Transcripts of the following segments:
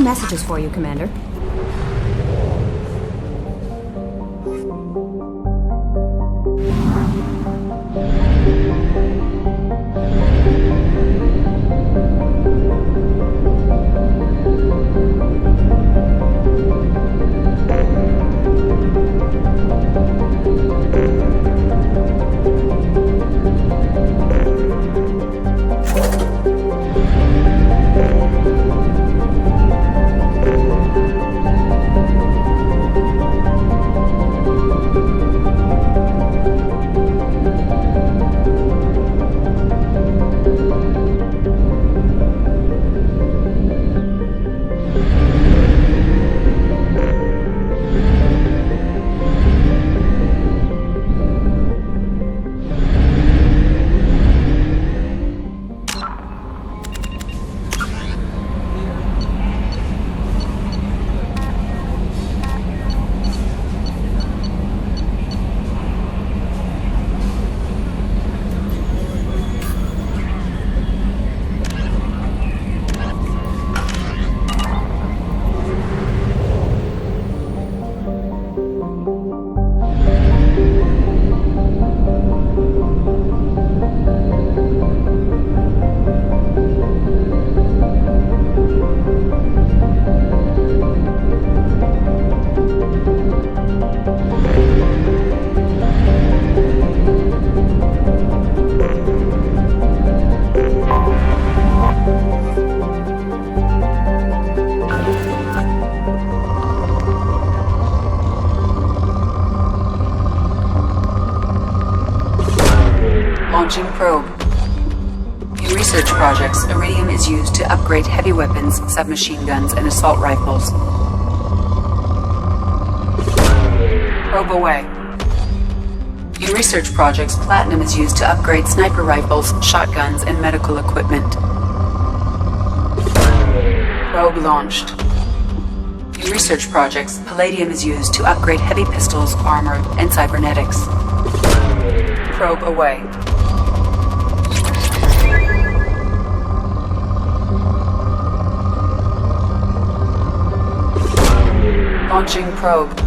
messages for you, Commander. Launching probe. In research projects, iridium is used to upgrade heavy weapons, submachine guns, and assault rifles. Probe away. In research projects, platinum is used to upgrade sniper rifles, shotguns, and medical equipment. Probe launched. In research projects, palladium is used to upgrade heavy pistols, armor, and cybernetics. Probe away. Launching probe.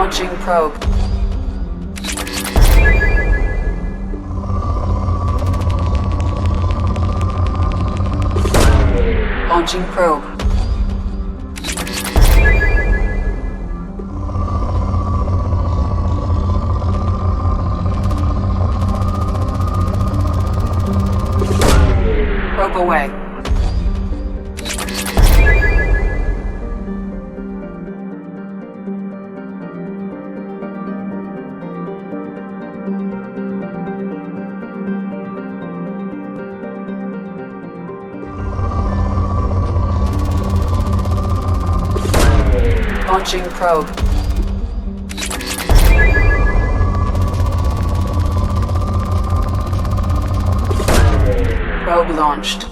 Launching probe. Launching probe. Probe away. Launching probe. Probe launched.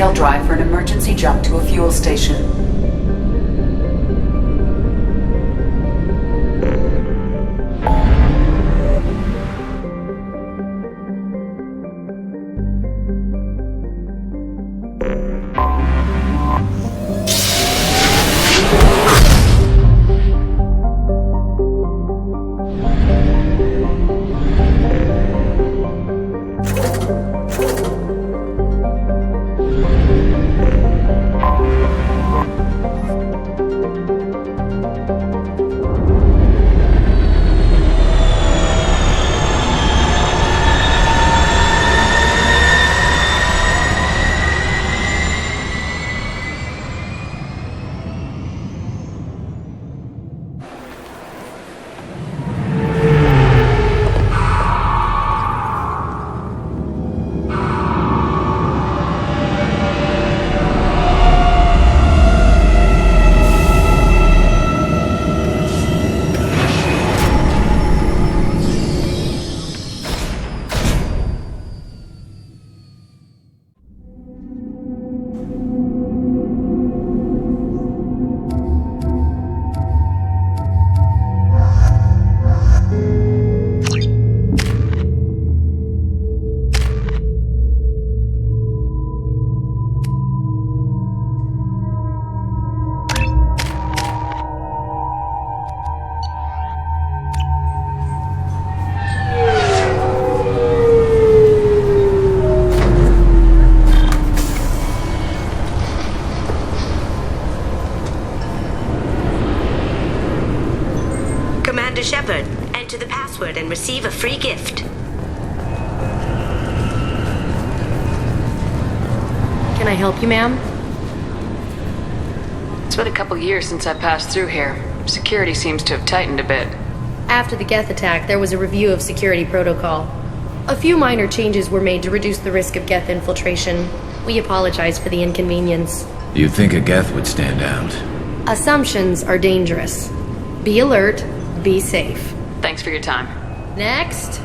tail drive for an emergency jump to a fuel station. Shepard, enter the password and receive a free gift. Can I help you, ma'am? It's been a couple years since I passed through here. Security seems to have tightened a bit. After the Geth attack, there was a review of security protocol. A few minor changes were made to reduce the risk of Geth infiltration. We apologize for the inconvenience. You'd think a Geth would stand out. Assumptions are dangerous. Be alert, be safe. Thanks for your time. Next.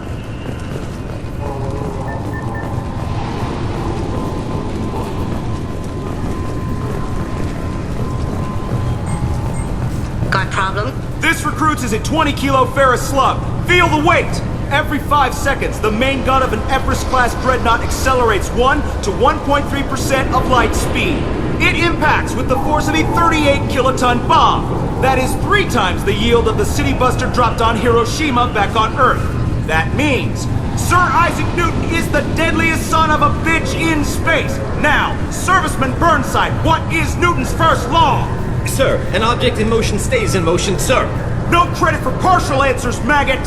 Got problem? This recruits is a 20-kilo ferrous slug. Feel the weight! Every 5 seconds, the main gun of an Everest-class dreadnought accelerates 1 to 1.3% of light speed. It impacts with the force of a 38-kiloton bomb. That is 3 times the yield of the city buster dropped on Hiroshima back on Earth. That means Sir Isaac Newton is the deadliest son of a bitch in space. Now, Serviceman Burnside, what is Newton's first law? Sir, an object in motion stays in motion, sir. No credit for partial answers, maggot!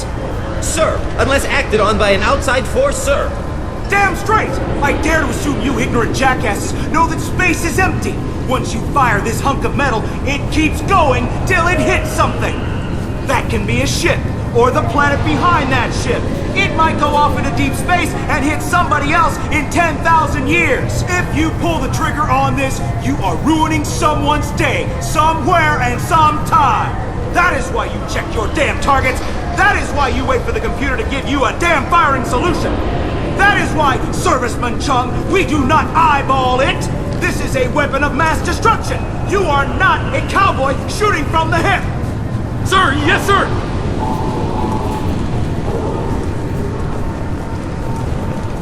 Sir, unless acted on by an outside force, sir. Damn straight! I dare to assume you ignorant jackasses know that space is empty. Once you fire this hunk of metal, it keeps going till it hits something. That can be a ship, or the planet behind that ship. It might go off into deep space and hit somebody else in 10,000 years. If you pull the trigger on this, you are ruining someone's day, somewhere and sometime. That is why you check your damn targets. That is why you wait for the computer to give you a damn firing solution. That is why, Serviceman Chung, we do not eyeball it. This is a weapon of mass destruction. You are not a cowboy shooting from the hip. Sir, yes, sir.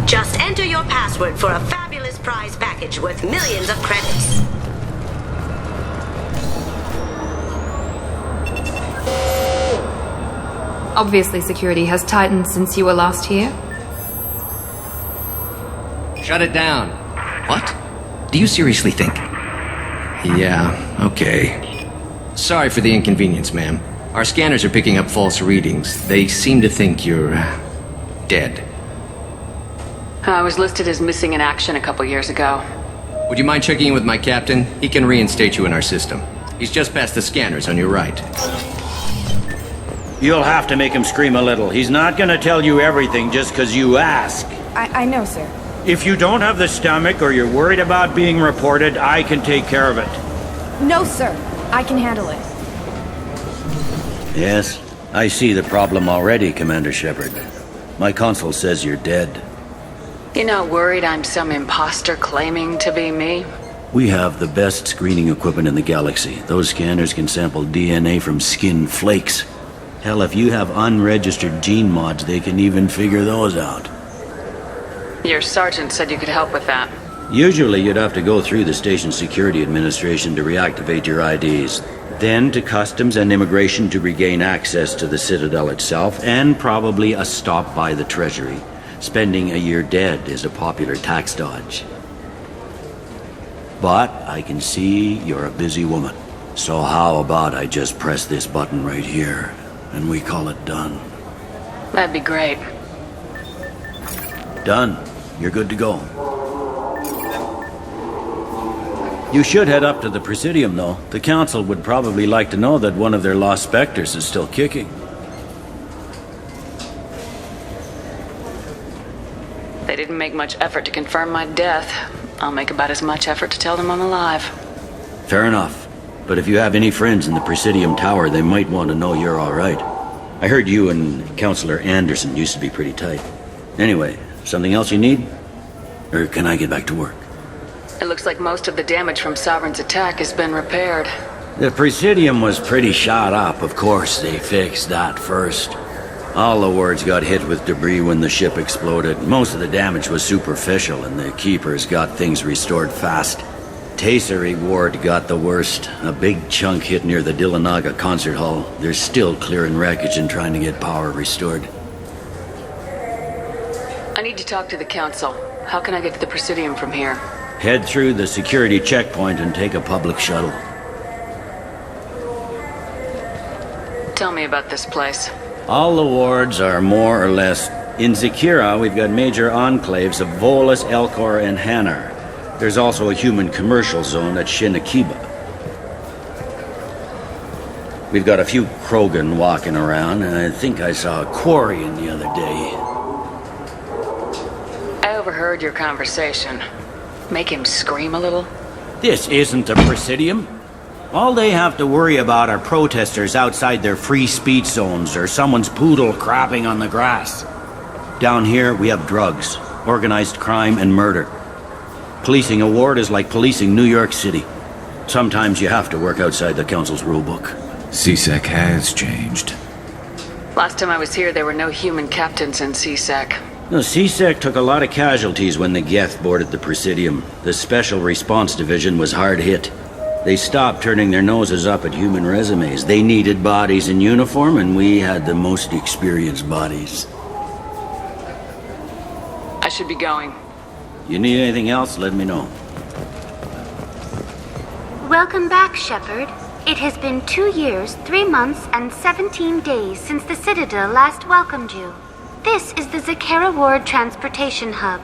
Just enter your password for a fabulous prize package worth millions of credits. Obviously, security has tightened since you were last here. Shut it down. What? Do you seriously think? Yeah, okay. Sorry for the inconvenience, ma'am. Our scanners are picking up false readings. They seem to think you're dead. I was listed as missing in action a couple years ago. Would you mind checking in with my captain? He can reinstate you in our system. He's just past the scanners on your right. You'll have to make him scream a little. He's not gonna tell you everything just because you ask. I know, sir. If you don't have the stomach or you're worried about being reported, I can take care of it. No, sir. I can handle it. Yes, I see the problem already, Commander Shepard. My console says you're dead. You're not worried I'm some imposter claiming to be me? We have the best screening equipment in the galaxy. Those scanners can sample DNA from skin flakes. Hell, if you have unregistered gene mods, they can even figure those out. Your sergeant said you could help with that. Usually you'd have to go through the station security administration to reactivate your IDs. Then to customs and immigration to regain access to the Citadel itself, and probably a stop by the Treasury. Spending a year dead is a popular tax dodge. But I can see you're a busy woman. So how about I just press this button right here, and we call it done? That'd be great. Done. You're good to go. You should head up to the Presidium, though. The Council would probably like to know that one of their lost specters is still kicking. They didn't make much effort to confirm my death. I'll make about as much effort to tell them I'm alive. Fair enough. But if you have any friends in the Presidium Tower, they might want to know you're all right. I heard you and Councillor Anderson used to be pretty tight. Anyway, something else you need? Or can I get back to work? It looks like most of the damage from Sovereign's attack has been repaired. The Presidium was pretty shot up. Of course, they fixed that first. All the wards got hit with debris when the ship exploded. Most of the damage was superficial, and the Keepers got things restored fast. Tasery Ward got the worst. A big chunk hit near the Dillanaga concert hall. They're still clearing wreckage and trying to get power restored. I need to talk to the Council. How can I get to the Presidium from here? Head through the security checkpoint and take a public shuttle. Tell me about this place. All the wards are more or less... In Zakira, we've got major enclaves of Volus, Elcor, and Hanar. There's also a human commercial zone at Shinakiba. We've got a few Krogan walking around, and I think I saw a Quarian the other day. I overheard your conversation. Make him scream a little? This isn't a Presidium. All they have to worry about are protesters outside their free speech zones or someone's poodle crapping on the grass. Down here, we have drugs, organized crime, and murder. Policing a ward is like policing New York City. Sometimes you have to work outside the Council's rulebook. CSEC has changed. Last time I was here, there were no human captains in CSEC. No, CSEC took a lot of casualties when the Geth boarded the Presidium. The Special Response Division was hard hit. They stopped turning their noses up at human resumes. They needed bodies in uniform, and we had the most experienced bodies. I should be going. You need anything else, let me know. Welcome back, Shepard. It has been 2 years, 3 months, and 17 days since the Citadel last welcomed you. This is the Zakera Ward Transportation Hub.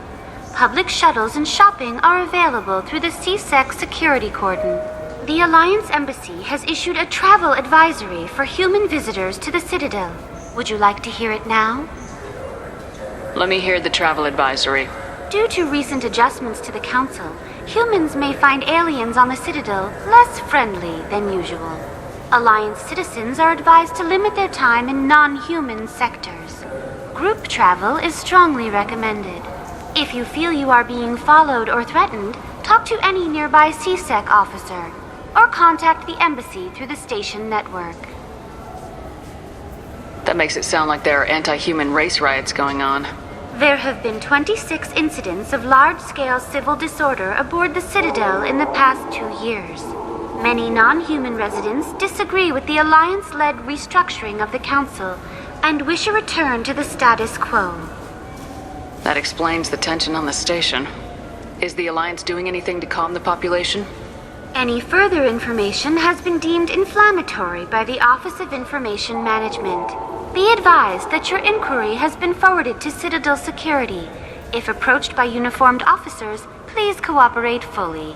Public shuttles and shopping are available through the CSEC security cordon. The Alliance Embassy has issued a travel advisory for human visitors to the Citadel. Would you like to hear it now? Let me hear the travel advisory. Due to recent adjustments to the Council, humans may find aliens on the Citadel less friendly than usual. Alliance citizens are advised to limit their time in non-human sectors. Group travel is strongly recommended. If you feel you are being followed or threatened, talk to any nearby CSEC officer, or contact the embassy through the station network. That makes it sound like there are anti-human race riots going on. There have been 26 incidents of large-scale civil disorder aboard the Citadel in the past 2 years. Many non-human residents disagree with the Alliance-led restructuring of the Council and wish a return to the status quo. That explains the tension on the station. Is the Alliance doing anything to calm the population? Any further information has been deemed inflammatory by the Office of Information Management. Be advised that your inquiry has been forwarded to Citadel Security. If approached by uniformed officers, please cooperate fully.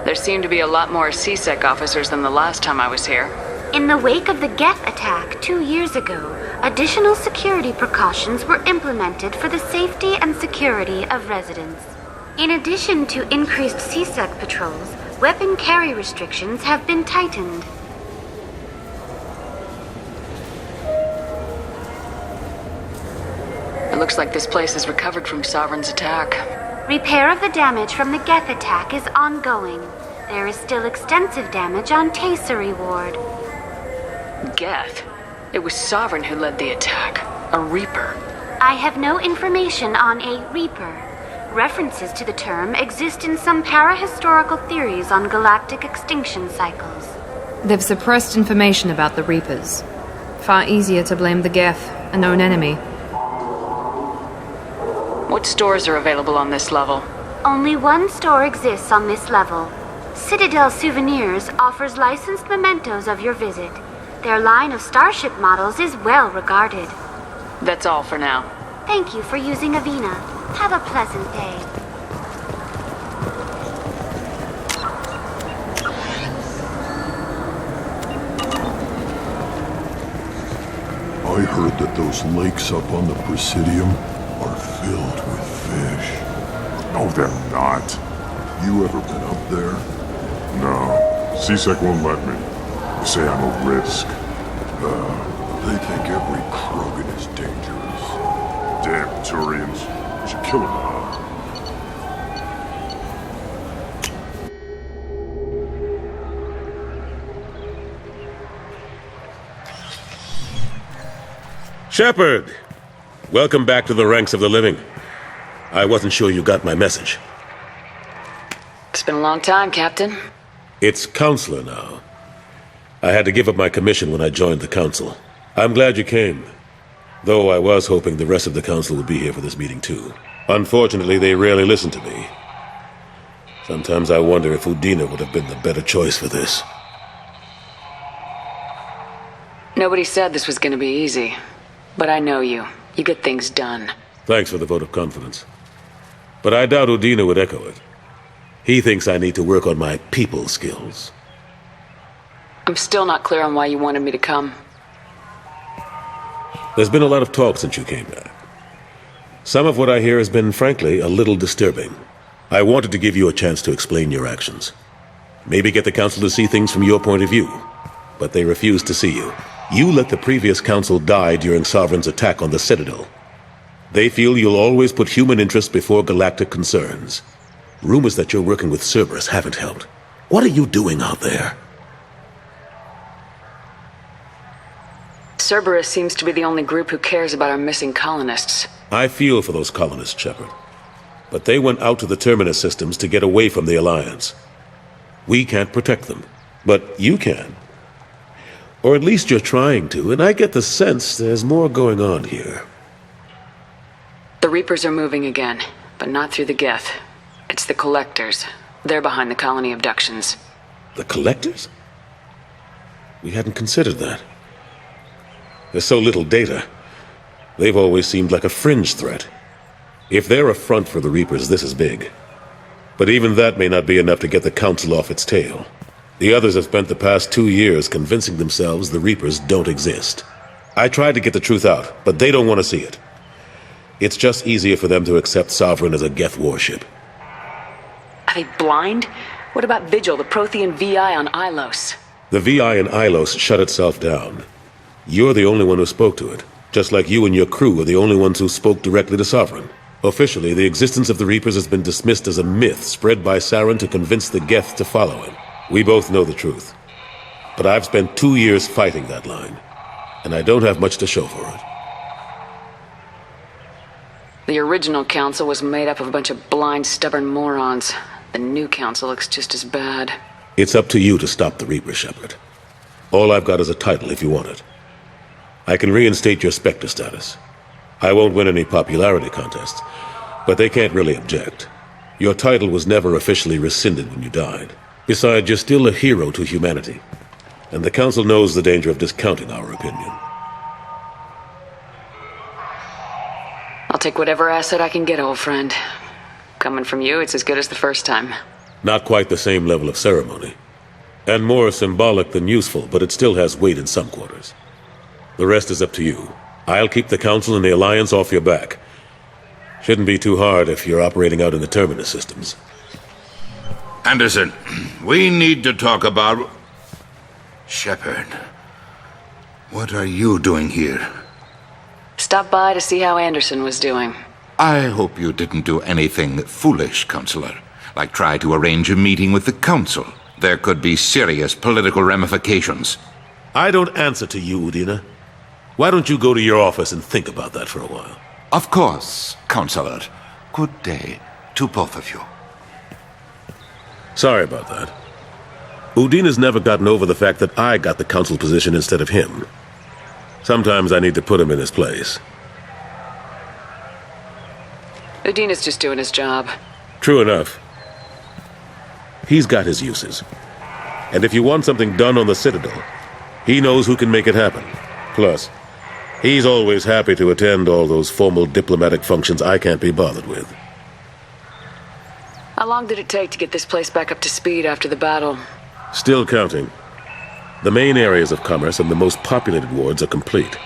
There seem to be a lot more CSEC officers than the last time I was here. In the wake of the Geth attack 2 years ago, additional security precautions were implemented for the safety and security of residents. In addition to increased CSEC patrols, weapon carry restrictions have been tightened. It looks like this place has recovered from Sovereign's attack. Repair of the damage from the Geth attack is ongoing. There is still extensive damage on Tasery Ward. Geth? It was Sovereign who led the attack. A Reaper. I have no information on a Reaper. References to the term exist in some parahistorical theories on galactic extinction cycles. They've suppressed information about the Reapers. Far easier to blame the Geth, a known enemy. What stores are available on this level? Only one store exists on this level. Citadel Souvenirs offers licensed mementos of your visit. Their line of starship models is well regarded. That's all for now. Thank you for using Avina. Have a pleasant day. I heard that those lakes up on the Presidium are filled with fish. No, they're not. You ever been up there? No. C-Sec won't let me. They say I'm a risk. They think every Krogan is dangerous. Damn Turians. We should kill them all. Shepard! Welcome back to the ranks of the living. I wasn't sure you got my message. It's been a long time, Captain. It's Counselor now. I had to give up my commission when I joined the Council. I'm glad you came. Though I was hoping the rest of the Council would be here for this meeting too. Unfortunately, they rarely listen to me. Sometimes I wonder if Udina would have been the better choice for this. Nobody said this was going to be easy. But I know you. You get things done. Thanks for the vote of confidence. But I doubt Udina would echo it. He thinks I need to work on my people skills. I'm still not clear on why you wanted me to come. There's been a lot of talk since you came back. Some of what I hear has been, frankly, a little disturbing. I wanted to give you a chance to explain your actions. Maybe get the Council to see things from your point of view. But they refuse to see you. You let the previous Council die during Sovereign's attack on the Citadel. They feel you'll always put human interests before galactic concerns. Rumors that you're working with Cerberus haven't helped. What are you doing out there? Cerberus seems to be the only group who cares about our missing colonists. I feel for those colonists, Shepard. But they went out to the Terminus systems to get away from the Alliance. We can't protect them, but you can. Or at least you're trying to, and I get the sense there's more going on here. The Reapers are moving again, but not through the Geth. It's the Collectors. They're behind the colony abductions. The Collectors? We hadn't considered that. There's so little data. They've always seemed like a fringe threat. If they're a front for the Reapers, this is big. But even that may not be enough to get the Council off its tail. The others have spent the past 2 years convincing themselves the Reapers don't exist. I tried to get the truth out, but they don't want to see it. It's just easier for them to accept Sovereign as a Geth warship. Are they blind? What about Vigil, the Prothean VI on Ilos? The VI in Ilos shut itself down. You're the only one who spoke to it, just like you and your crew are the only ones who spoke directly to Sovereign. Officially, the existence of the Reapers has been dismissed as a myth spread by Saren to convince the Geth to follow him. We both know the truth. But I've spent 2 years fighting that line, and I don't have much to show for it. The original council was made up of a bunch of blind, stubborn morons. The new council looks just as bad. It's up to you to stop the Reaper, Shepard. All I've got is a title if you want it. I can reinstate your Spectre status. I won't win any popularity contests, but they can't really object. Your title was never officially rescinded when you died. Besides, you're still a hero to humanity, and the Council knows the danger of discounting our opinion. I'll take whatever asset I can get, old friend. Coming from you, it's as good as the first time. Not quite the same level of ceremony, and more symbolic than useful, but it still has weight in some quarters. The rest is up to you. I'll keep the Council and the Alliance off your back. Shouldn't be too hard if you're operating out in the Terminus systems. Anderson, we need to talk about... Shepard, what are you doing here? Stopped by to see how Anderson was doing. I hope you didn't do anything foolish, Counselor. Like try to arrange a meeting with the Council. There could be serious political ramifications. I don't answer to you, Udina. Why don't you go to your office and think about that for a while? Of course, Counselor. Good day to both of you. Sorry about that. Udina's never gotten over the fact that I got the Council position instead of him. Sometimes I need to put him in his place. Udina's just doing his job. True enough. He's got his uses. And if you want something done on the Citadel, he knows who can make it happen. Plus, he's always happy to attend all those formal diplomatic functions I can't be bothered with. How long did it take to get this place back up to speed after the battle? Still counting. The main areas of commerce and the most populated wards are complete.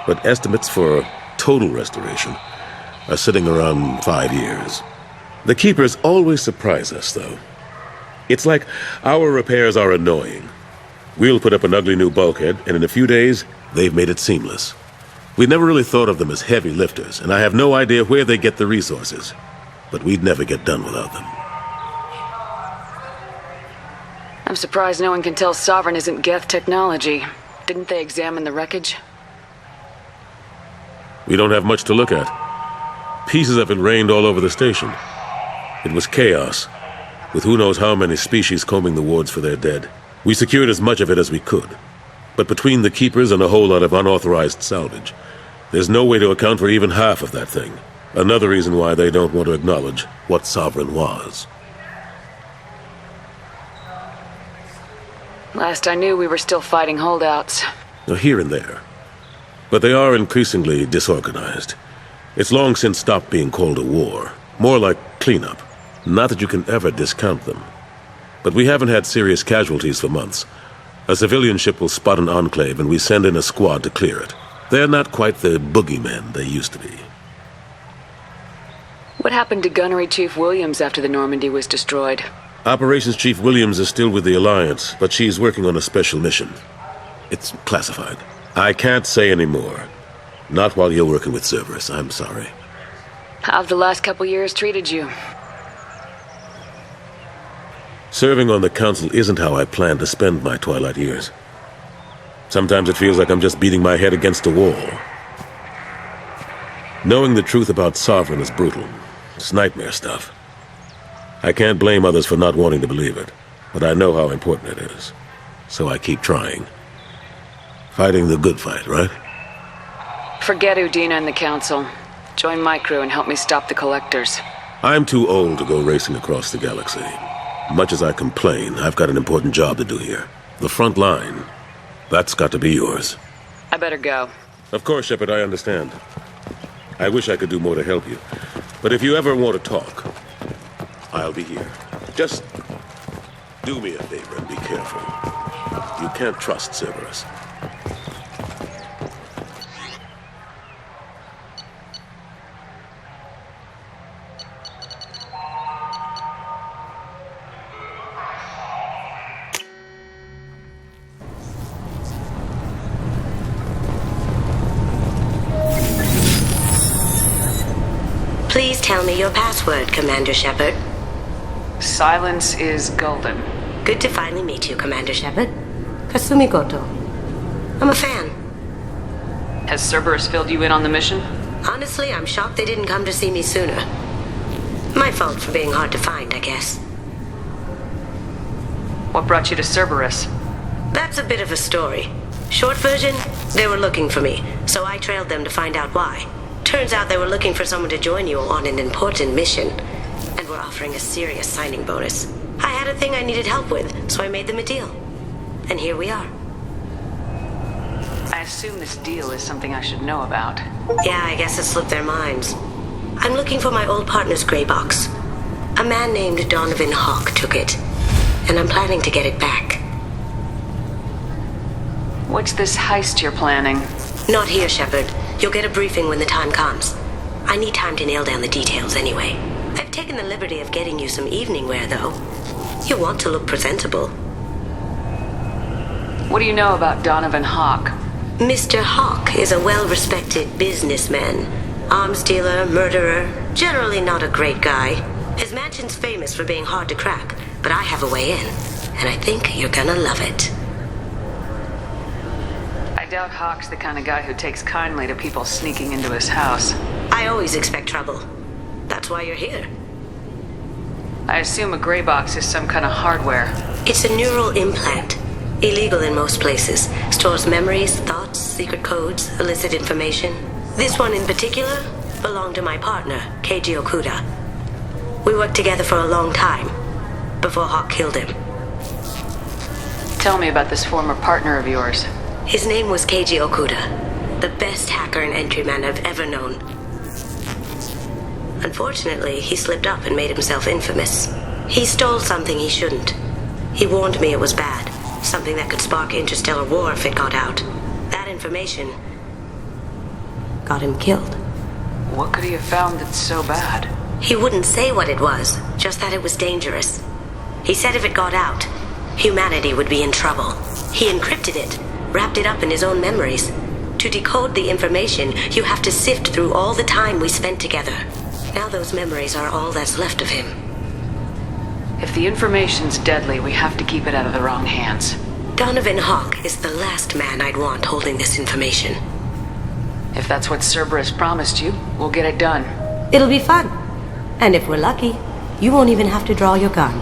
But estimates for total restoration are sitting around 5 years. The Keepers always surprise us, though. It's like our repairs are annoying. We'll put up an ugly new bulkhead, and in a few days, they've made it seamless. We never really thought of them as heavy lifters, and I have no idea where they get the resources. But we'd never get done without them. I'm surprised no one can tell Sovereign isn't Geth technology. Didn't they examine the wreckage? We don't have much to look at. Pieces of it rained all over the station. It was chaos, with who knows how many species combing the wards for their dead. We secured as much of it as we could. But between the Keepers and a whole lot of unauthorized salvage, there's no way to account for even half of that thing. Another reason why they don't want to acknowledge what Sovereign was. Last I knew, we were still fighting holdouts. Here and there. But they are increasingly disorganized. It's long since stopped being called a war. More like cleanup. Not that you can ever discount them. But we haven't had serious casualties for months. A civilian ship will spot an enclave and we send in a squad to clear it. They're not quite the boogeymen they used to be. What happened to Gunnery Chief Williams after the Normandy was destroyed? Operations Chief Williams is still with the Alliance, but she's working on a special mission. It's classified. I can't say any more. Not while you're working with Cerberus, I'm sorry. How have the last couple years treated you? Serving on the Council isn't how I plan to spend my twilight years. Sometimes it feels like I'm just beating my head against a wall. Knowing the truth about Sovereign is brutal. It's nightmare stuff. I can't blame others for not wanting to believe it, but I know how important it is. So I keep trying. Fighting the good fight, right? Forget Udina and the Council. Join my crew and help me stop the Collectors. I'm too old to go racing across the galaxy. Much as I complain, I've got an important job to do here. The front line. That's got to be yours. I better go. Of course, Shepard, I understand. I wish I could do more to help you. But if you ever want to talk, I'll be here. Just do me a favor and be careful. You can't trust Cerberus. Please tell me your password, Commander Shepard. Silence is golden. Good to finally meet you, Commander Shepard. Kasumi Goto. I'm a fan. Has Cerberus filled you in on the mission? Honestly, I'm shocked they didn't come to see me sooner. My fault for being hard to find, I guess. What brought you to Cerberus? That's a bit of a story. Short version, they were looking for me, so I trailed them to find out why. Turns out they were looking for someone to join you on an important mission, and were offering a serious signing bonus. I had a thing I needed help with, so I made them a deal. And here we are. I assume this deal is something I should know about. Yeah, I guess it slipped their minds. I'm looking for my old partner's gray box. A man named Donovan Hawk took it, and I'm planning to get it back. What's this heist you're planning? Not here, Shepard. You'll get a briefing when the time comes. I need time to nail down the details anyway. I've taken the liberty of getting you some evening wear, though. You want to look presentable. What do you know about Donovan Hawk? Mr. Hawk is a well-respected businessman. Arms dealer, murderer, generally not a great guy. His mansion's famous for being hard to crack, but I have a way in, and I think you're gonna love it. I doubt Hawk's the kind of guy who takes kindly to people sneaking into his house. I always expect trouble. That's why you're here. I assume a gray box is some kind of hardware. It's a neural implant. Illegal in most places. Stores memories, thoughts, secret codes, illicit information. This one in particular belonged to my partner, Keiji Okuda. We worked together for a long time, before Hawk killed him. Tell me about this former partner of yours. His name was Keiji Okuda, the best hacker and entryman I've ever known. Unfortunately, he slipped up and made himself infamous. He stole something he shouldn't. He warned me it was bad, something that could spark interstellar war if it got out. That information got him killed. What could he have found that's so bad? He wouldn't say what it was, just that it was dangerous. He said if it got out, humanity would be in trouble. He encrypted it, wrapped it up in his own memories. To decode the information, you have to sift through all the time we spent together. Now those memories are all that's left of him. If the information's deadly, we have to keep it out of the wrong hands. Donovan Hawk is the last man I'd want holding this information. If that's what Cerberus promised you, we'll get it done. It'll be fun. And if we're lucky, you won't even have to draw your gun.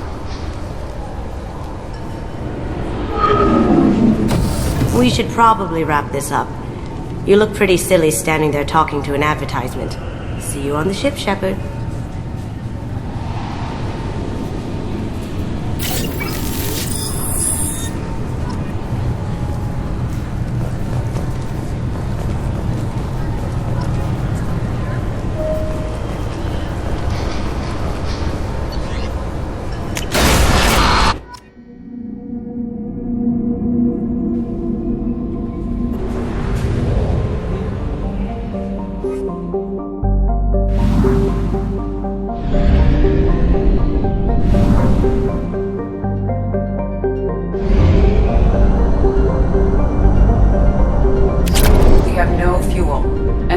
We should probably wrap this up. You look pretty silly standing there talking to an advertisement. See you on the ship, Shepard.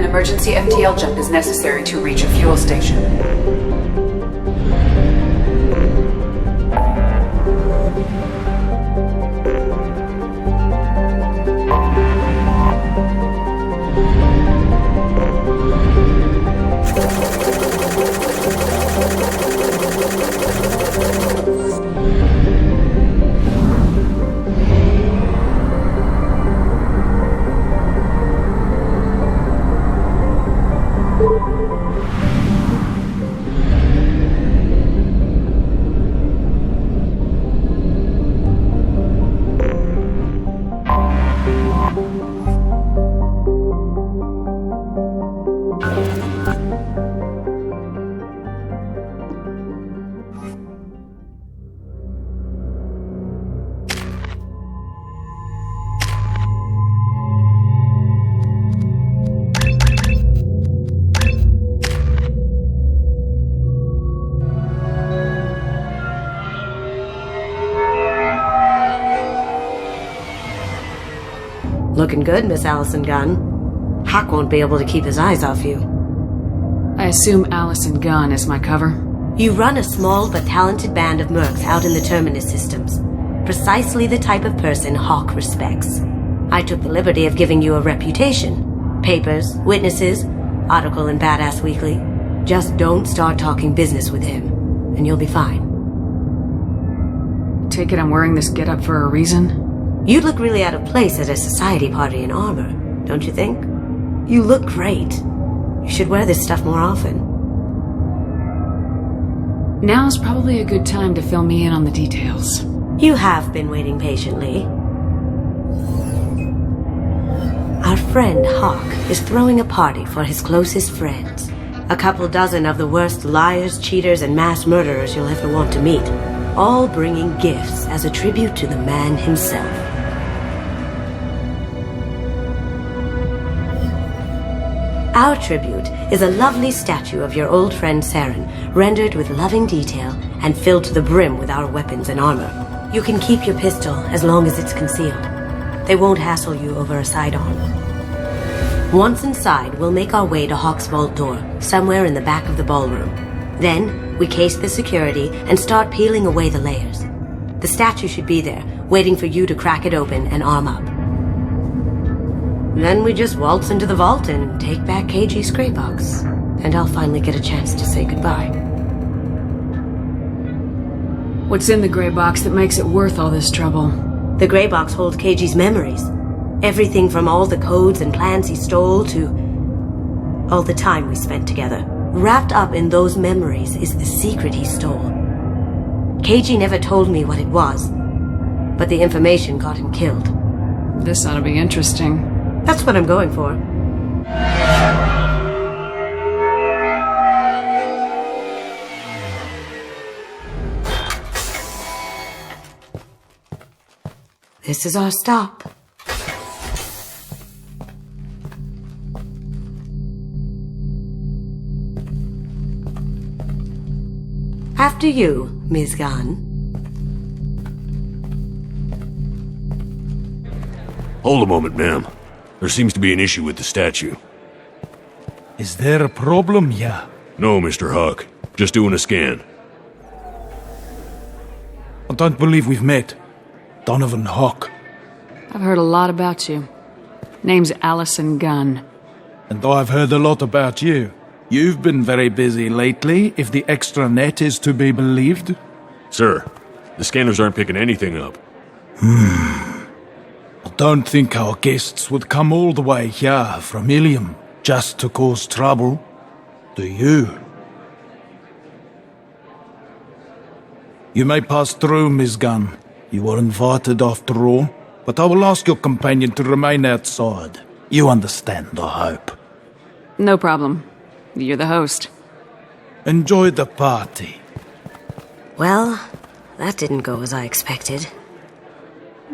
Emergency FTL jump is necessary to reach a fuel station. Looking good, Miss Allison Gunn. Hawk won't be able to keep his eyes off you. I assume Allison Gunn is my cover? You run a small but talented band of mercs out in the Terminus systems. Precisely the type of person Hawk respects. I took the liberty of giving you a reputation. Papers, witnesses, article in Badass Weekly. Just don't start talking business with him, and you'll be fine. Take it I'm wearing this getup for a reason? You'd look really out of place at a society party in armor, don't you think? You look great. You should wear this stuff more often. Now's probably a good time to fill me in on the details. You have been waiting patiently. Our friend Hawk is throwing a party for his closest friends. A couple dozen of the worst liars, cheaters, and mass murderers you'll ever want to meet. All bringing gifts as a tribute to the man himself. Our tribute is a lovely statue of your old friend Saren, rendered with loving detail and filled to the brim with our weapons and armor. You can keep your pistol as long as it's concealed. They won't hassle you over a sidearm. Once inside, we'll make our way to Hawk's vault door, somewhere in the back of the ballroom. Then, we case the security and start peeling away the layers. The statue should be there, waiting for you to crack it open and arm up. Then we just waltz into the vault and take back KG's gray box. And I'll finally get a chance to say goodbye. What's in the gray box that makes it worth all this trouble? The gray box holds KG's memories. Everything from all the codes and plans he stole to all the time we spent together. Wrapped up in those memories is the secret he stole. KG never told me what it was, but the information got him killed. This ought to be interesting. That's what I'm going for. This is our stop. After you, Ms. Gunn. Hold a moment, ma'am. There seems to be an issue with the statue. Is there a problem here? No, Mr. Huck. Just doing a scan. I don't believe we've met. Donovan Hawk. I've heard a lot about you. Name's Allison Gunn. And I've heard a lot about you. You've been very busy lately, if the extranet is to be believed. Sir, the scanners aren't picking anything up. I don't think our guests would come all the way here from Ilium just to cause trouble. Do you? You may pass through, Miss Gunn. You were invited after all, but I will ask your companion to remain outside. You understand, I hope. No problem. You're the host. Enjoy the party. Well, that didn't go as I expected.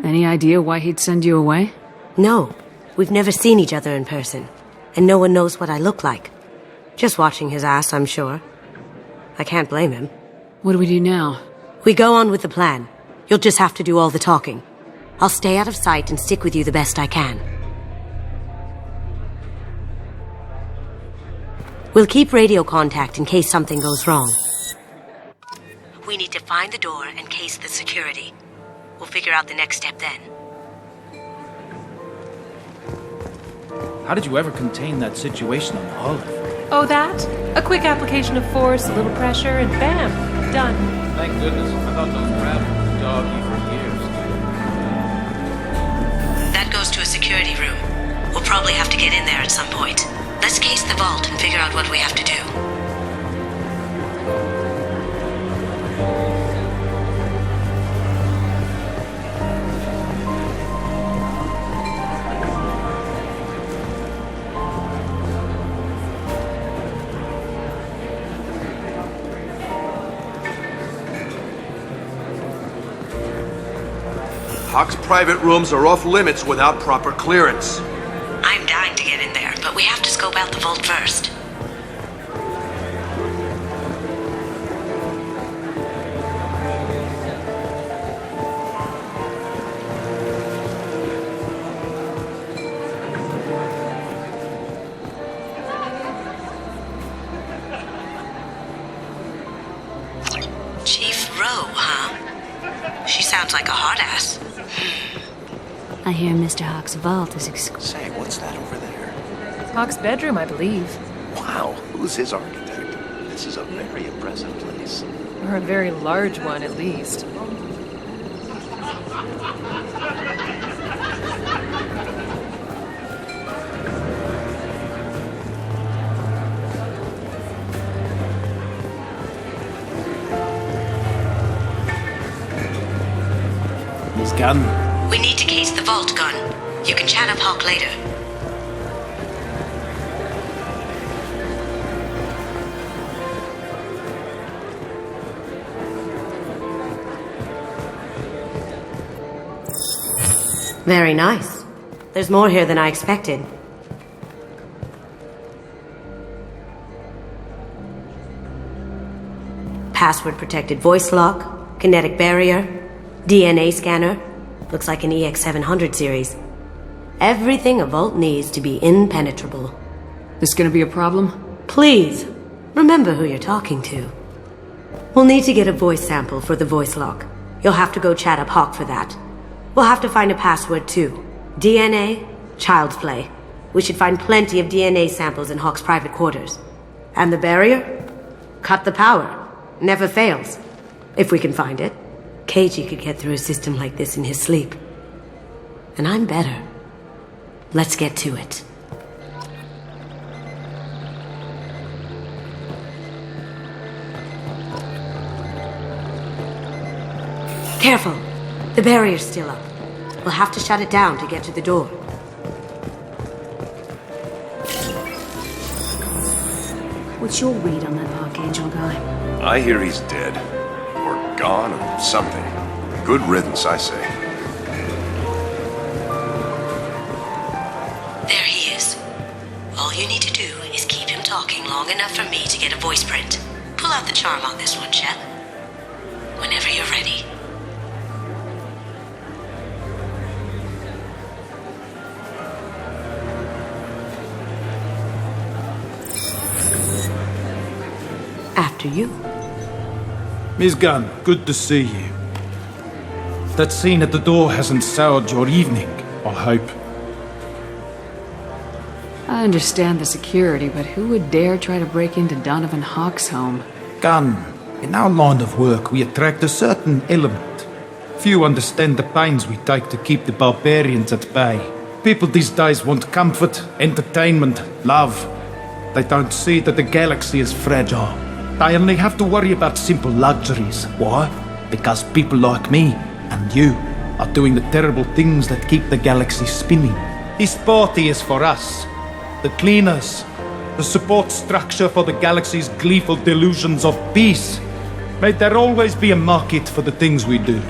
Any idea why he'd send you away? No. We've never seen each other in person, and no one knows what I look like. Just watching his ass, I'm sure. I can't blame him. What do we do now? We go on with the plan. You'll just have to do all the talking. I'll stay out of sight and stick with you the best I can. We'll keep radio contact in case something goes wrong. We need to find the door and case the security. We'll figure out the next step then. How did you ever contain that situation on Olive? Oh, that? A quick application of force, a little pressure, and bam! Done. Thank goodness. I thought those crabs would dog you for years. That goes to a security room. We'll probably have to get in there at some point. Let's case the vault and figure out what we have to do. Hawk's private rooms are off limits without proper clearance. I'm dying to get in there, but we have to scope out the vault first. Chief Rowe, huh? She sounds like a hard ass. I hear Mr. Hawk's vault is Say, what's that over there? Hawk's bedroom, I believe. Wow, who's his architect? This is a very impressive place. Or a very large one, at least. Miss Gunn. We need to case the vault, Gunn. You can chat up Hawk later. Very nice. There's more here than I expected. Password-protected voice lock, kinetic barrier, DNA scanner. Looks like an EX700 series. Everything a vault needs to be impenetrable. This gonna be a problem? Please, remember who you're talking to. We'll need to get a voice sample for the voice lock. You'll have to go chat up Hawk for that. We'll have to find a password too. DNA, child's play. We should find plenty of DNA samples in Hawk's private quarters. And the barrier? Cut the power. Never fails. If we can find it. KG could get through a system like this in his sleep. And I'm better. Let's get to it. Careful. The barrier's still up. We'll have to shut it down to get to the door. What's your read on that Archangel guy? I hear he's dead. Or gone, or something. Good riddance, I say. There he is. All you need to do is keep him talking long enough for me to get a voice print. Pull out the charm on this one, Shep. Whenever you're ready. After you. Miss Gunn, good to see you. That scene at the door hasn't soured your evening, I hope. I understand the security, but who would dare try to break into Donovan Hawk's home? Gunn, in our line of work, we attract a certain element. Few understand the pains we take to keep the barbarians at bay. People these days want comfort, entertainment, love. They don't see that the galaxy is fragile. They only have to worry about simple luxuries. Why? Because people like me and you are doing the terrible things that keep the galaxy spinning. This party is for us, the cleaners, the support structure for the galaxy's gleeful delusions of peace. May there always be a market for the things we do.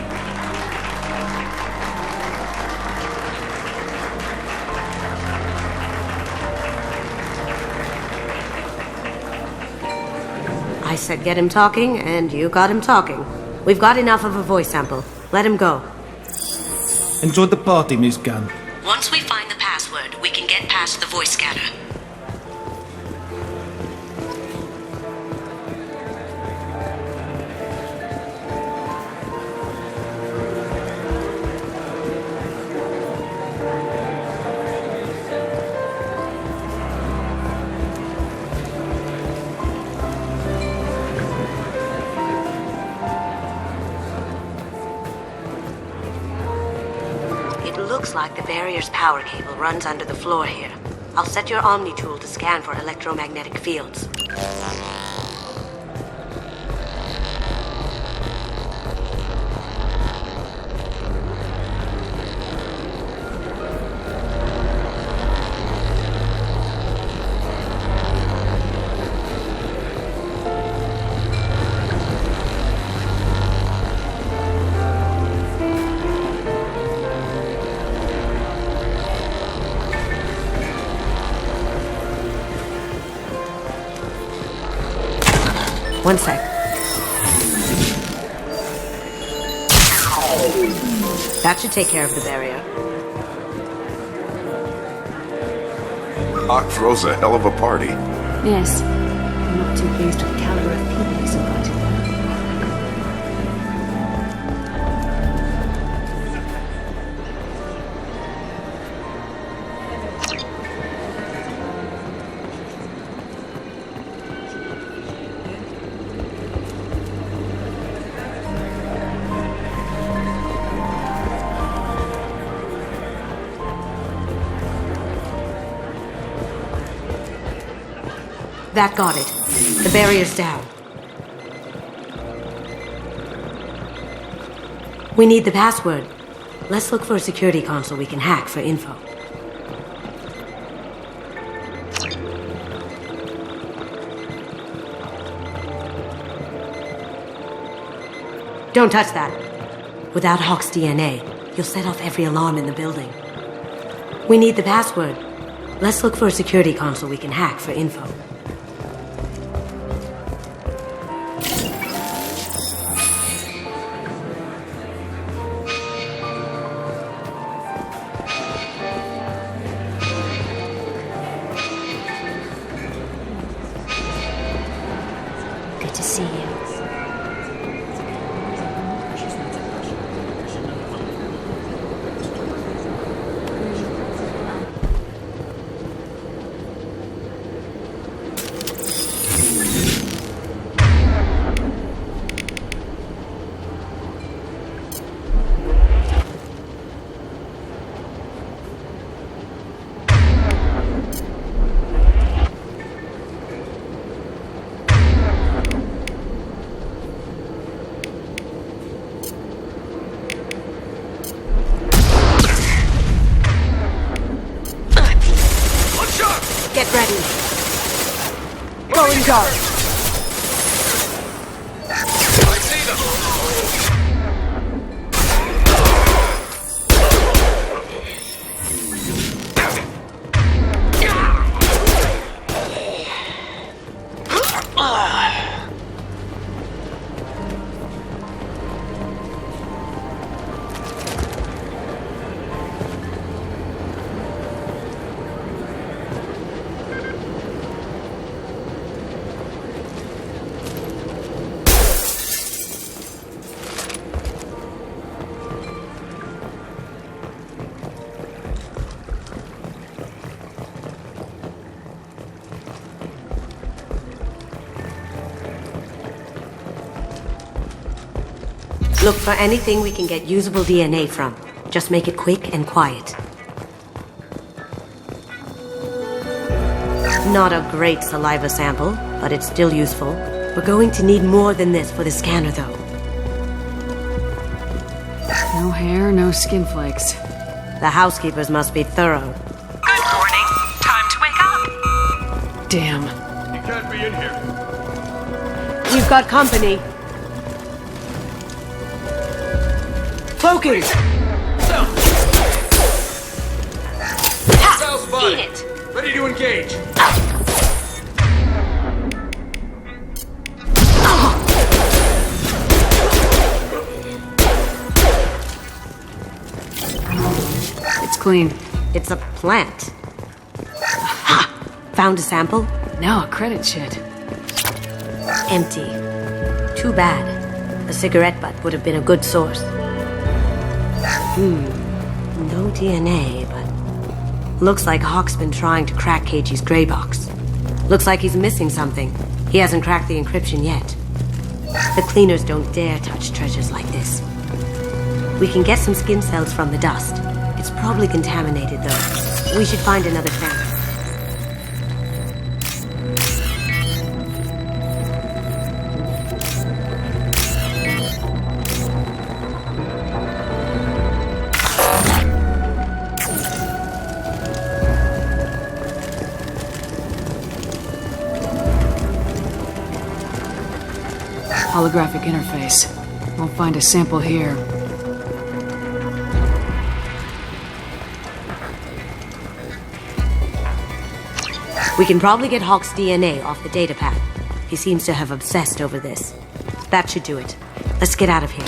I said get him talking, and you got him talking. We've got enough of a voice sample. Let him go. Enjoy the party, Miss Gunn. Once we find the password, we can get past the voice scanner. Looks like the barrier's power cable runs under the floor here. I'll set your Omni tool to scan for electromagnetic fields. One sec. That should take care of the barrier. Hawk throws a hell of a party. Yes. I'm not too pleased with the caliber of people he's invited. That got it. The barrier's down. We need the password. Let's look for a security console we can hack for info. Don't touch that. Without Hawk's DNA, you'll set off every alarm in the building. We need the password. Let's look for a security console we can hack for info. see you. Get ready. Going dark. I see them! Look for anything we can get usable DNA from. Just make it quick and quiet. Not a great saliva sample, but it's still useful. We're going to need more than this for the scanner, though. No hair, no skin flakes. The housekeepers must be thorough. Good morning. Time to wake up. Damn. You can't be in here. We've got company. Cloaking! Val's body. Eat it! Ready to engage. It's clean. It's a plant. Ha! Found a sample? No, credit shit. Empty. Too bad. A cigarette butt would have been a good source. No DNA, but... Looks like Hawk's been trying to crack KG's gray box. Looks like he's missing something. He hasn't cracked the encryption yet. The cleaners don't dare touch treasures like this. We can get some skin cells from the dust. It's probably contaminated, though. We should find another sample. Holographic interface. Won't find a sample here. We can probably get Hawk's DNA off the datapad. He seems to have obsessed over this. That should do it. Let's get out of here.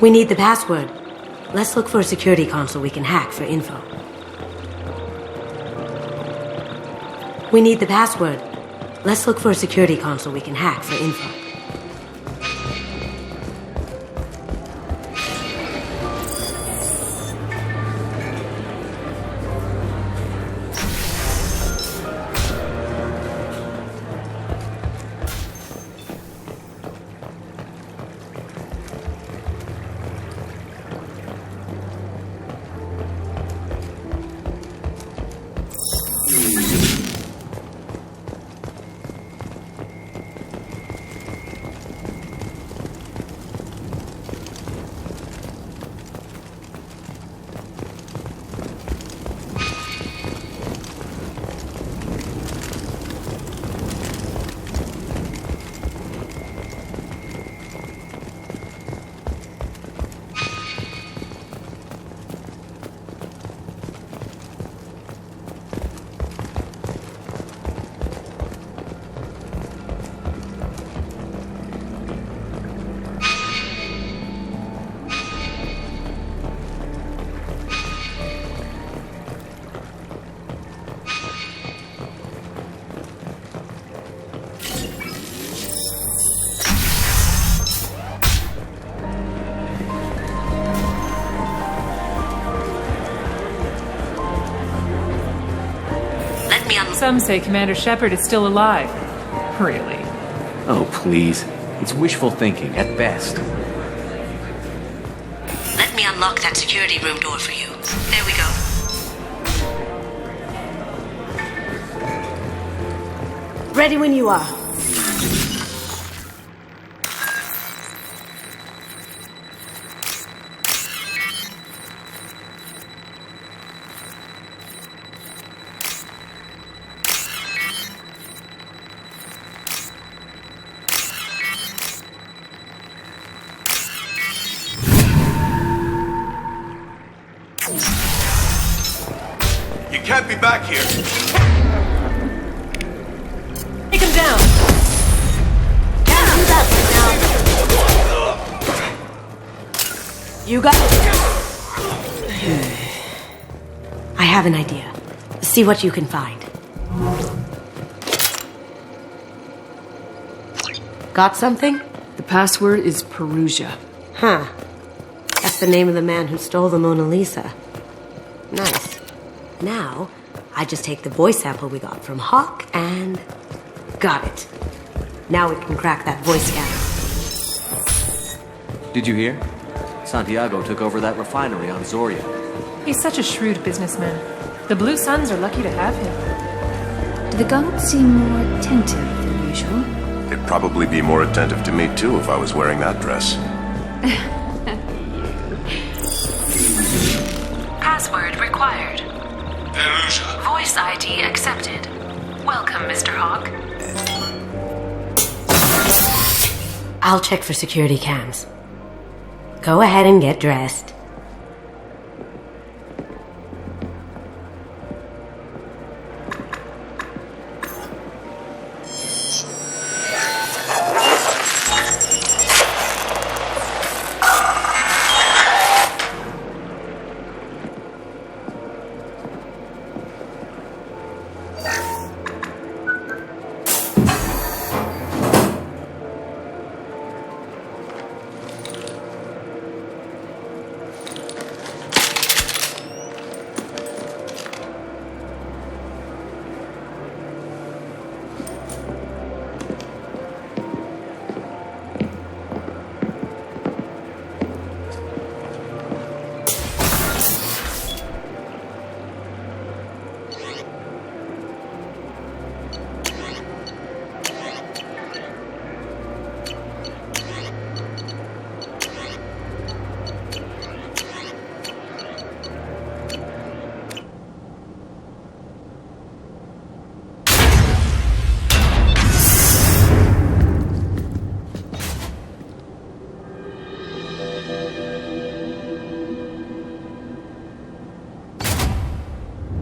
We need the password. Let's look for a security console we can hack for info. We need the password. Let's look for a security console we can hack for info. Some say Commander Shepard is still alive. Really? Oh, please. It's wishful thinking, at best. Let me unlock that security room door for you. There we go. Ready when you are. You can't be back here. Take him down! Can't do that right now. You got it. I have an idea. See what you can find. Got something? The password is Perugia. Huh. That's the name of the man who stole the Mona Lisa. Nice. Now, I just take the voice sample we got from Hawk and... got it. Now we can crack that voice scanner. Did you hear? Santiago took over that refinery on Zoria. He's such a shrewd businessman. The Blue Suns are lucky to have him. Do the guards seem more attentive than usual? They'd probably be more attentive to me too if I was wearing that dress. Password required. Perugia. Voice ID accepted. Welcome, Mr. Hawk. I'll check for security cams. Go ahead and get dressed.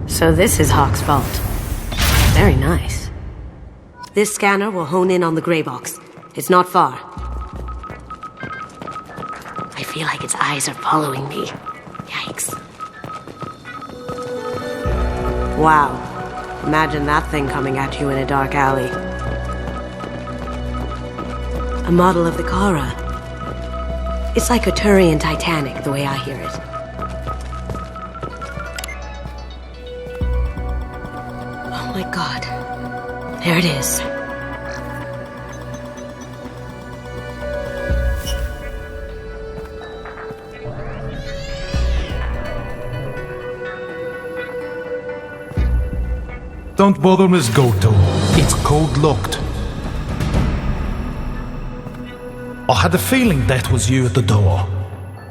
So this is Hawk's vault. Very nice. This scanner will hone in on the gray box. It's not far. I feel like its eyes are following me. Yikes. Wow. Imagine that thing coming at you in a dark alley. A model of the Kara. It's like a Turian Titanic, the way I hear it. Oh my god. There it is. Don't bother, Miss Goto. It's code-locked. I had a feeling that was you at the door.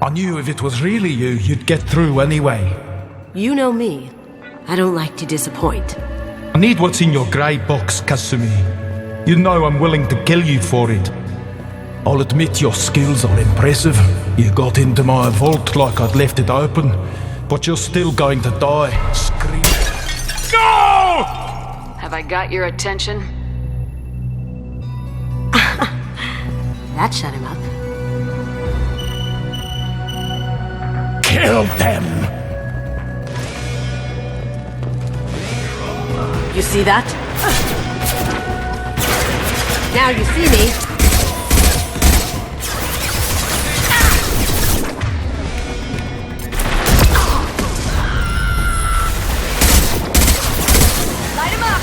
I knew if it was really you, you'd get through anyway. You know me. I don't like to disappoint. I need what's in your grey box, Kasumi. You know I'm willing to kill you for it. I'll admit your skills are impressive. You got into my vault like I'd left it open, but you're still going to die. Scream. No! Have I got your attention? That shut him up. Kill them! You see that? Now you see me. Light him up!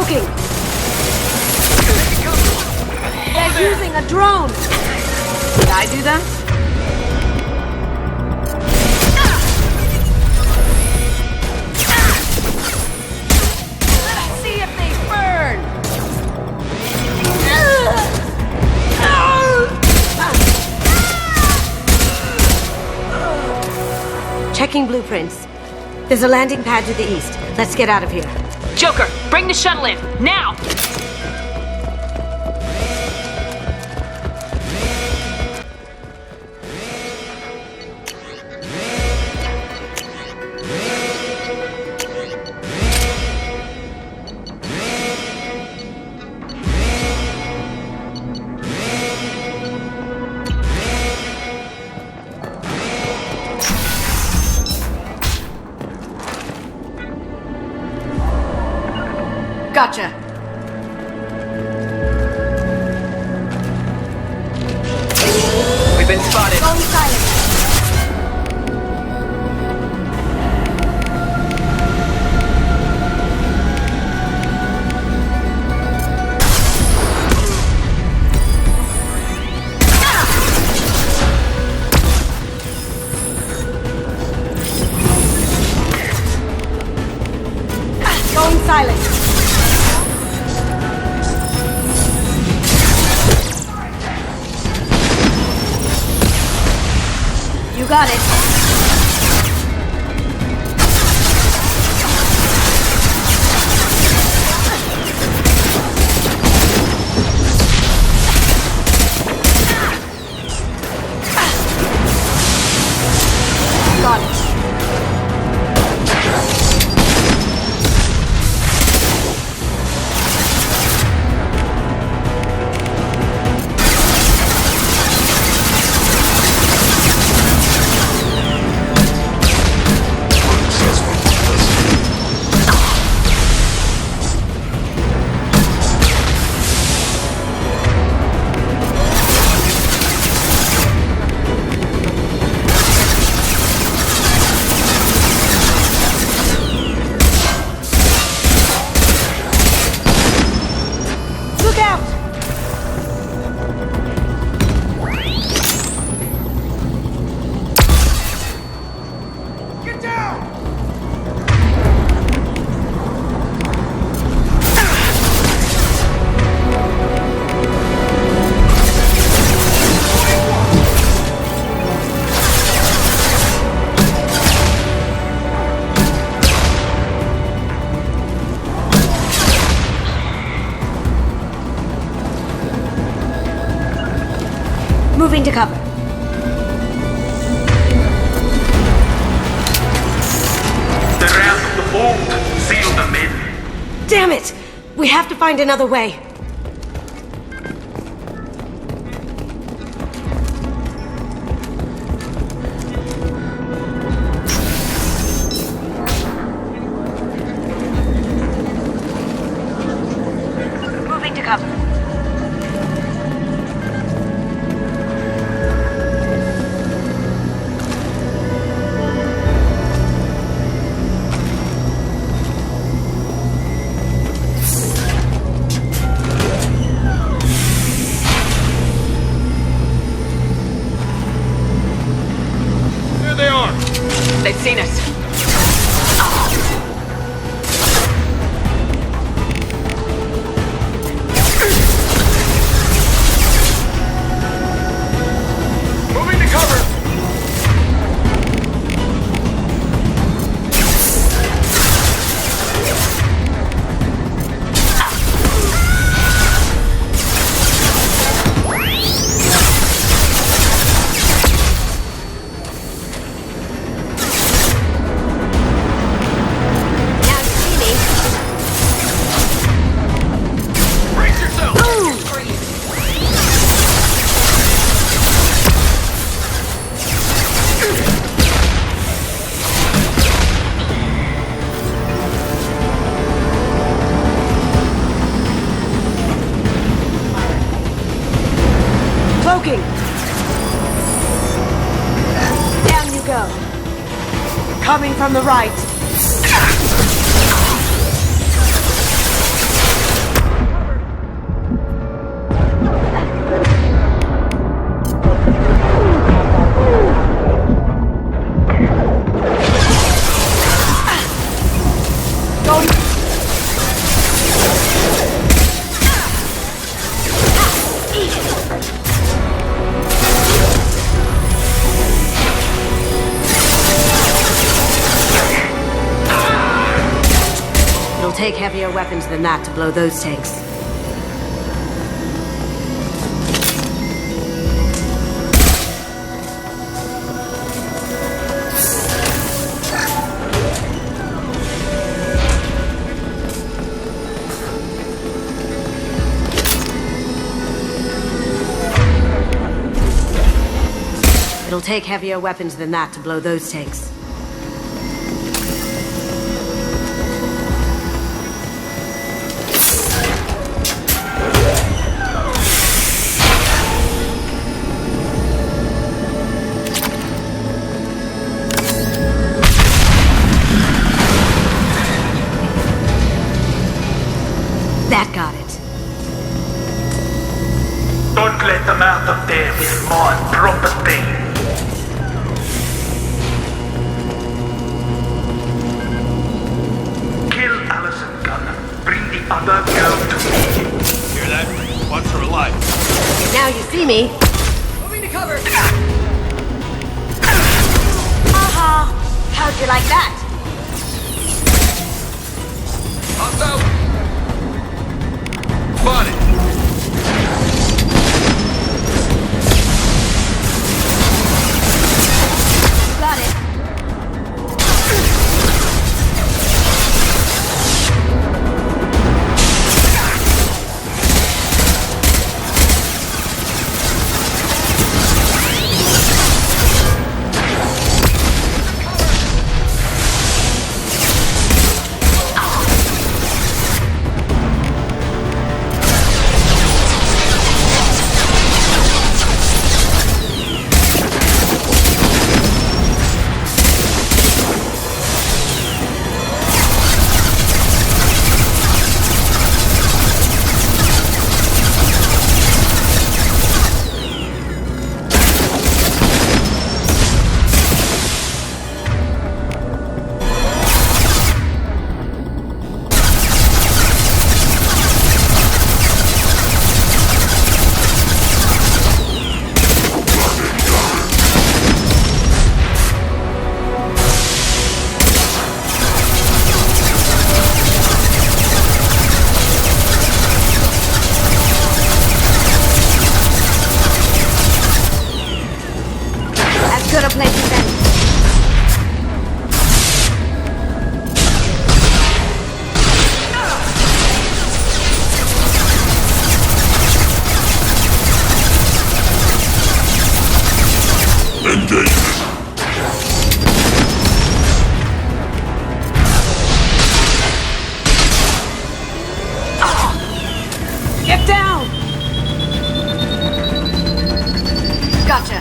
Cloaking! They're using a drone! Did I do that? Let's see if they burn! Checking blueprints. There's a landing pad to the east. Let's get out of here. Joker, bring the shuttle in, now! Gotcha. We've been spotted. Going silent. Going silent. You got it. Got it. Moving to cover. They're out of the vault. Seal them in. Damn it! We have to find another way. Moving to cover. They've seen us. Moving to cover. Cloaking! Down you go. Coming from the right. take heavier weapons than that to blow those tanks. It'll take heavier weapons than that to blow those tanks. That got it. Don't let them out of there with my property. Other girl to me. Hear that? Watch her alive. Now you see me. Moving to cover. Aha! How'd you like that? Popped out. Spotted. Got it. Good a place as any. Get down! Gotcha.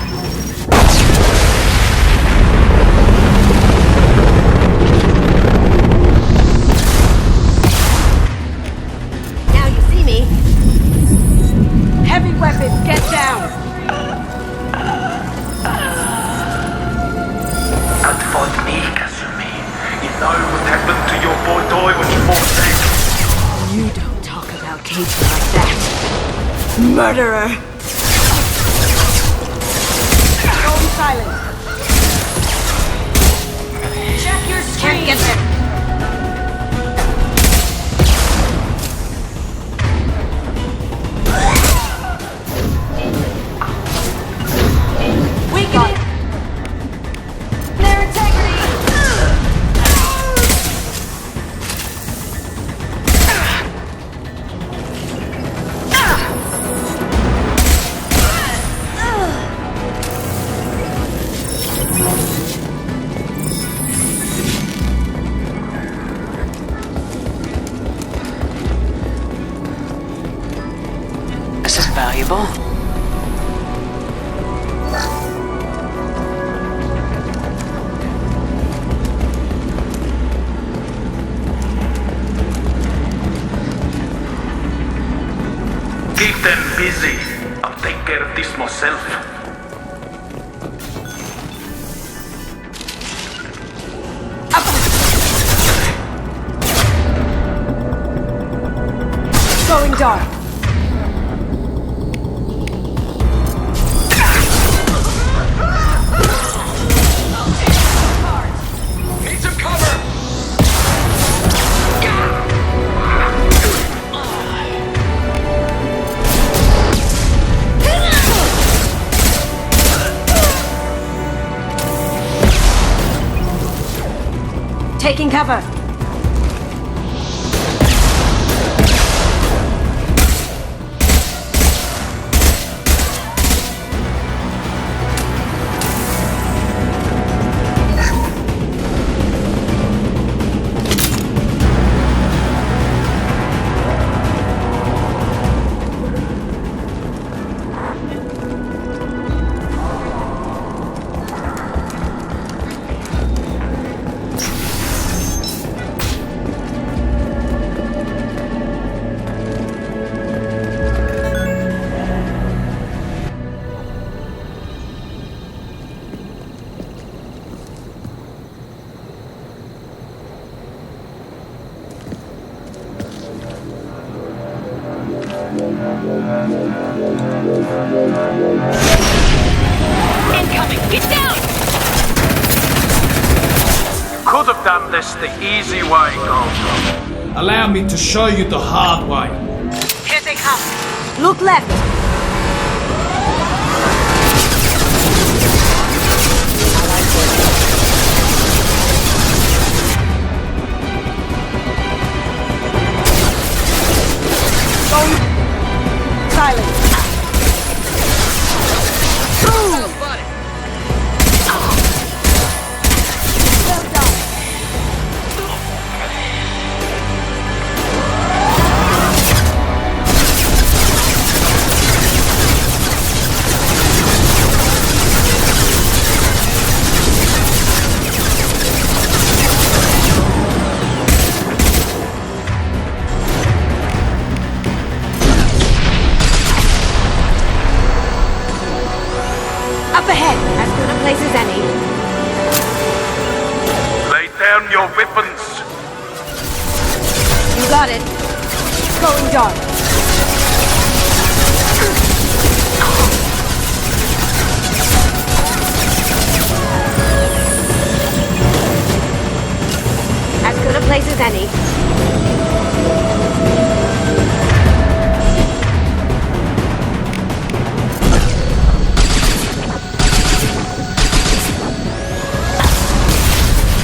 Heavy weapon, get down! Can't fight me, Kasumi. You know what happened to your boy Doi when you fought them. You don't talk about Keiji like that. Murderer! Going silent. Check your screen! Can't get there. This is valuable. Keep them busy. I'll take care of this myself. Going dark. Need some cover! Taking cover. Incoming! Get down! Could have done this the easy way, Gold. Allow me to show you the hard way. Here they come. Look left. Silence. Up ahead, as good a place as any. Lay down your weapons. You got it. Going dark. As good a place as any.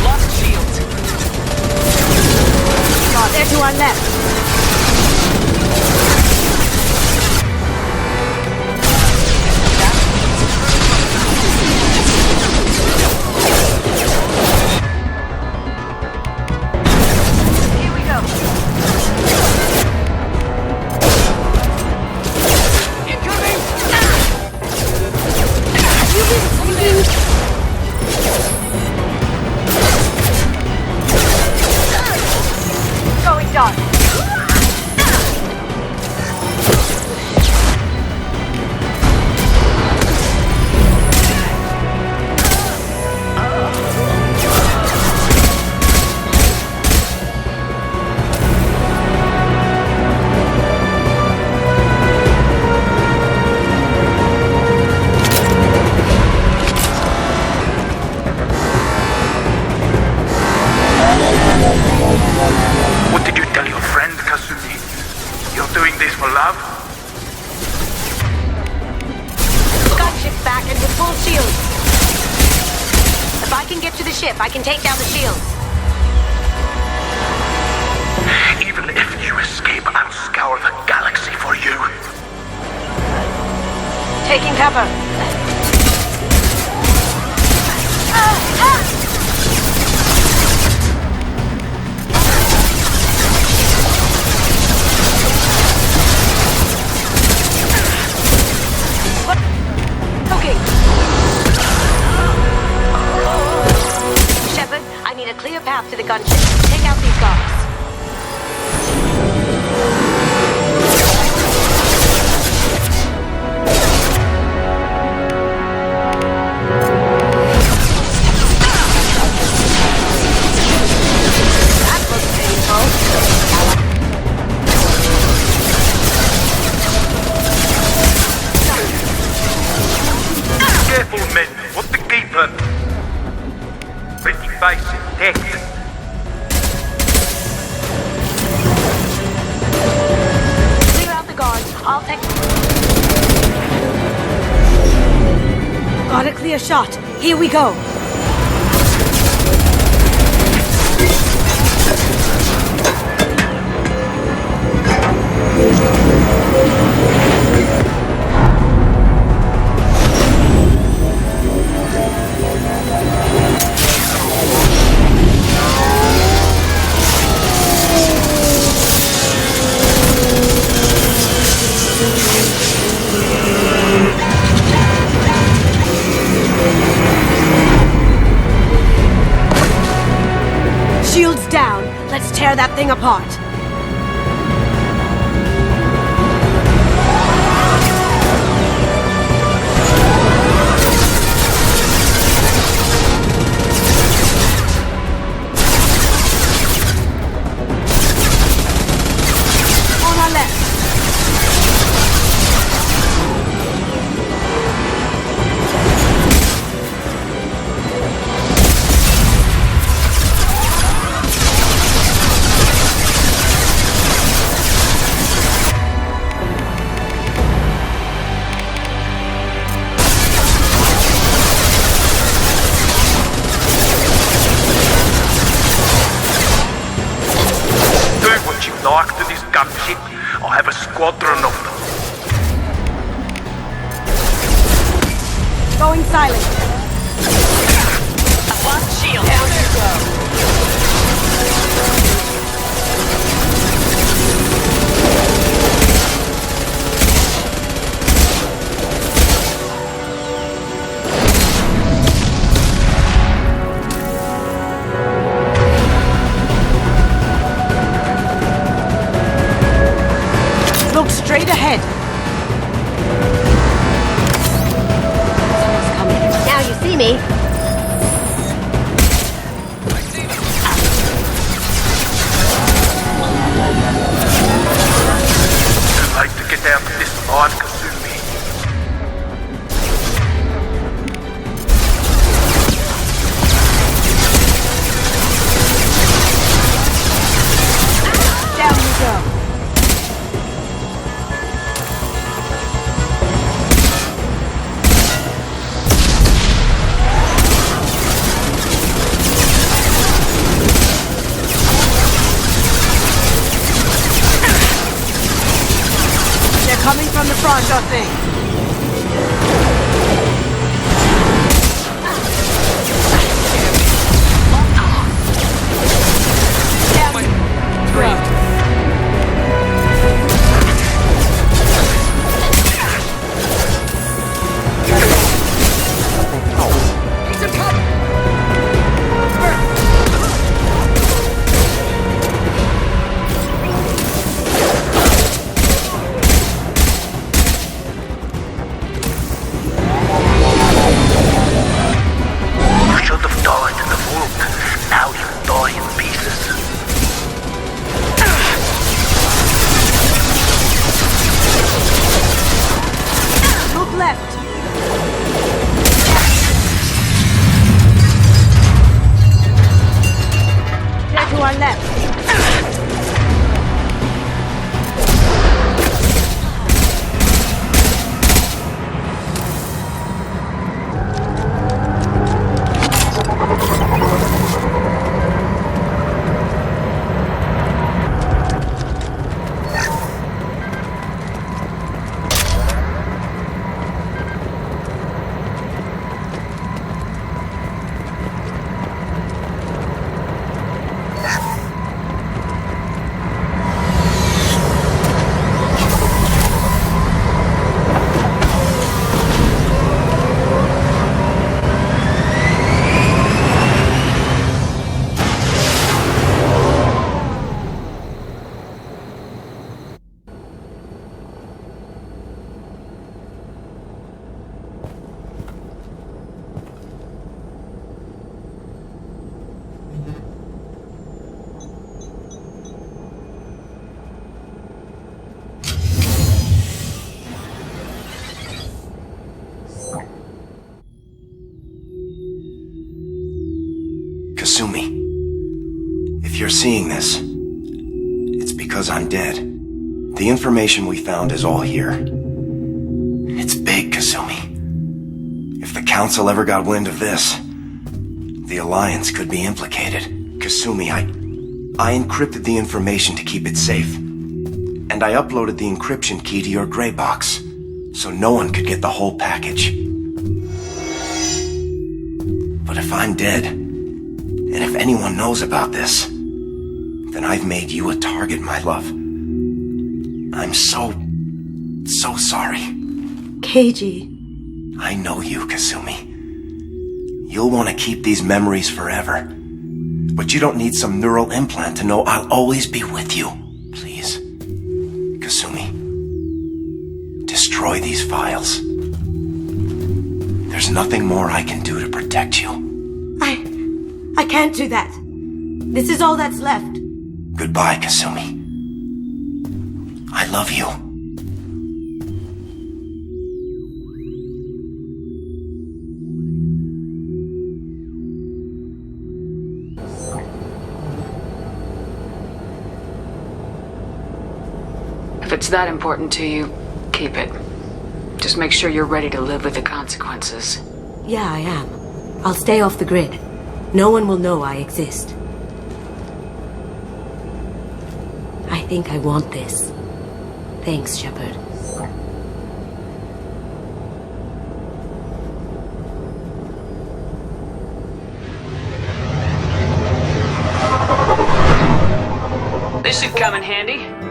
Lost shield. They're to our left. Here we go. Incoming! You've been sleeping. Going dark. What did you tell your friend, Kasumi? You're doing this for love? Gunship's back and with full shields. If I can get to the ship, I can take down the shields. Even if you escape, I'll scour the galaxy for you. Taking cover. Okay. Shepard, I need a clear path to the gunship. Take out these guards. That looks painful. Careful, men. What the keeper? Pretty face intact. Clear out the guards. I'll take... Got a clear shot. Here we go. down. Let's tear that thing apart. On our left. Like to this gunship, I have a squadron of them. Going silent. One shield. Down you go. Look straight ahead. Someone's coming. Now you see me. Too late to get down to this line, Kasumi. Down you go. Coming from the front, I think. Kasumi, if you're seeing this, it's because I'm dead. The information we found is all here. It's big, Kasumi. If the Council ever got wind of this, the Alliance could be implicated. Kasumi, I encrypted the information to keep it safe. And I uploaded the encryption key to your gray box, so no one could get the whole package. But if I'm dead, and if anyone knows about this, then I've made you a target, my love. I'm so sorry. Keiji. I know you, Kasumi. You'll want to keep these memories forever. But you don't need some neural implant to know I'll always be with you. Please, Kasumi, destroy these files. There's nothing more I can do to protect you. I can't do that. This is all that's left. Goodbye, Kasumi. I love you. If it's that important to you, keep it. Just make sure you're ready to live with the consequences. Yeah, I am. I'll stay off the grid. No one will know I exist. I think I want this. Thanks, Shepard. This should come in handy.